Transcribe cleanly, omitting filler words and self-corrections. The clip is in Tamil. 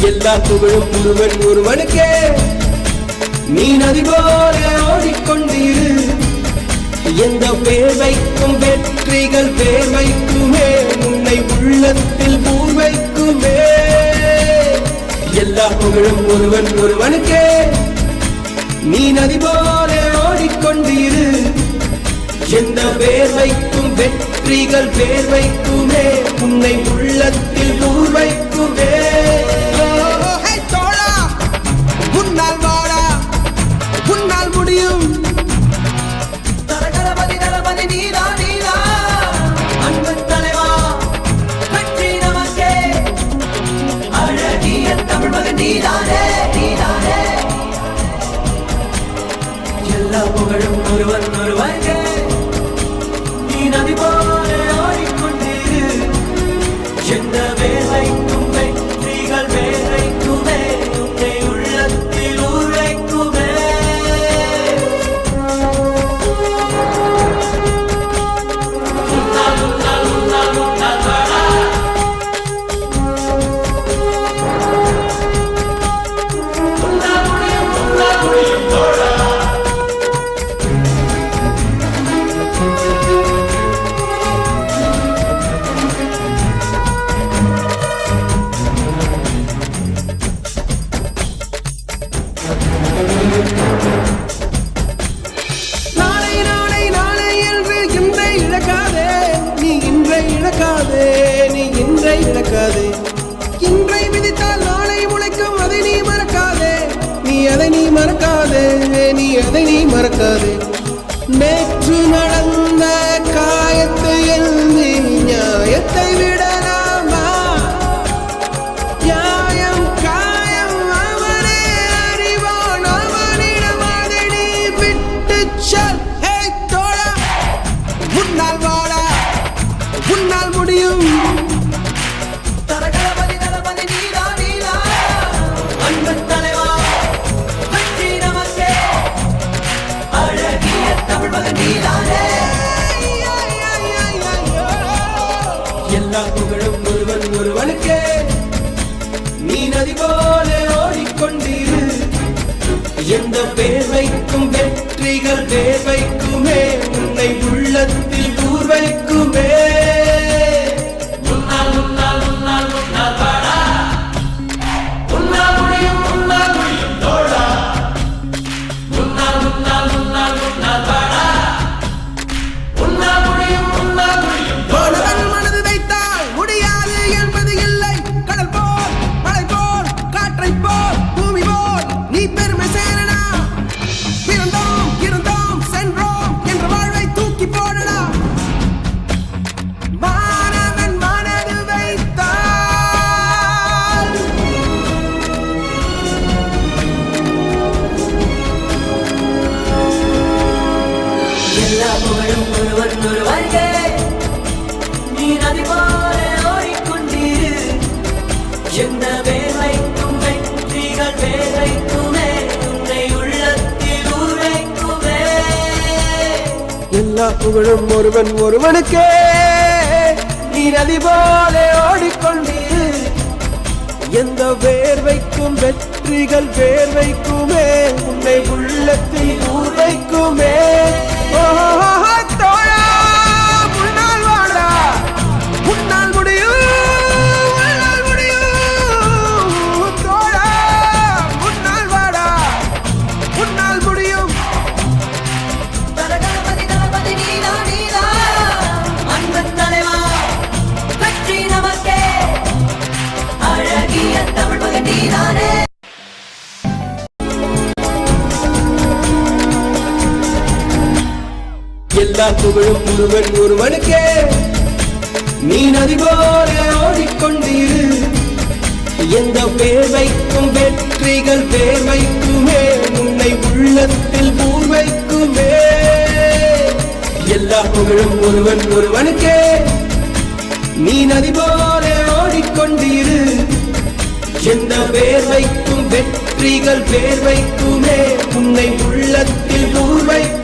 எல்லா புகழும் ஒருவன் ஒருவனுக்கே. நீ நதி போல ஓடிக்கொண்டிரு. எந்த பேர் வைக்கும் வெற்றிகள் பேர் வைக்குமே, உன்னை உள்ளத்தில் ஊர் வைக்குமே. எல்லா புகழும் ஒருவன் ஒருவனுக்கே. நீ நதி போல ஓடிக்கொண்டிரு. எந்த பேர் வைக்கும் வெற்றிகள் பேர் வைக்குமே, உன்னை உள்ளத்தில் ஊர் வைக்குமே. முன்னால் வாடா, முன்னால் முடியும். தரகரபதி தளபதி நீதா நீதா, அன்பு தலைவா வெற்றி நமக்கே. அழகிய தமிழ் மகன் நீதானே நீதானே. எல்லா புகழும் ஒருவன் ஒருவனுக்கே. நீ நதி போல ஓடிக்கொண்டிரு. எந்த வேலைக்கும் வெற்றிகள் வேலைக்குமே, உன்னை உள்ளத்தில் உரைக்குமே. முன்னால் முன்னால் முன்னால் முன்னால் வாடா. முன்னால் முடியும் தோழா. நாளை நாளை நாளை என்று இன்றை இழக்காதே. நீ இன்றை இழக்காதே, நீ இன்றை இழக்காதே. இன்றை விதித்தால் நாளை முளைக்கும், அதை நீ மறக்காதே. நீ அதை நீ மறக்காதே, நீ அதை நீ மறக்காதே. நேற்று நடந்த காயத்தை எழுதி நியாயத்தை விடலாமா? நியாயம் காயம் அவனே அறிவான், அவனிடம் அதை நீ விட்டுச் செல். ஹே தோழா, முன்னால் வாடா, முன்னால் முடியும். தரகரபதி தளபதி நீதா நீதா, அன்பு தலைவா வெற்றி நமக்கே. அழகிய தமிழ் மகன் நீதானே. எல்லா புகழும் ஒருவன் ஒருவனுக்கே. நீ நதி போல ஓடிக்கொண்டிரு. எந்த பேர் வைக்கும் வெற்றிகள் பேர் வைக்குமே, உன்னை உள்ளத்தில் ஊர் வைக்குமே. முன்னால் முன்னால் முன்னால் முன்னால் வாடா. முன்னால் முடியும் தோழா. முன்னால் முன்னால் முன்னால் முன்னால் வாடா. முன்னால் முடியும் தோழா. மனது வைத்தால் முடியாது என்பது இல்லை. கடல் போல் மலை போல் காற்றை போல் பூமி போல் நீ பெருமை சேரனா. பிறந்தோம் இருந்தோம் சென்றோம் என்ற வாழ்வை தூக்கி போடடா. மாணவன் மனது வைத்தால் எல்லா புகழும் ஒருவன் ஒருவனுக்கே. நீ நதி போல ஓடிக்கொண்டிரு. எந்த பேர் வைக்கும் வெற்றிகள் பேர் வைக்குமே, உன்னை உள்ளத்தில் உரைக்குமே. எல்லா புகழும் ஒருவன் ஒருவனுக்கே. நீ நதி போல ஓடிக்கொண்டிரு. எந்த பேர் வைக்கும் வெற்றிகள் பேர் வைக்குமே, உன்னை உள்ளத்தில் ஊர் வைக்குமே. தோழா, முன்னால் வாடா, முன்னால் முடியும், முன்னால் முடியும். தோழா, முன்னால் வாடா, முன்னால் முடியும். தரகரபதி தளபதி நீதா நீதா, அன்பு தலைவா வெற்றி நமக்கே. அழகிய தமிழ் மகன் நீதானே. எல்லா புகழும் ஒருவன் ஒருவனுக்கே. நீ நதி போல ஓடிக்கொண்டிரு. எந்த பேர் வைக்கும் வெற்றிகள் பேர் வைக்குமே, உன்னை உள்ளத்தில் ஊர் வைக்குமே. எல்லா புகழும் ஒருவன் ஒருவனுக்கே. நீ நதி போல ஓடிக்கொண்டிரு. எந்த பேர் வைக்கும் வெற்றிகள் பேர் வைக்குமே, உன்னை உள்ளத்தில் ஊர் வைக்கும்.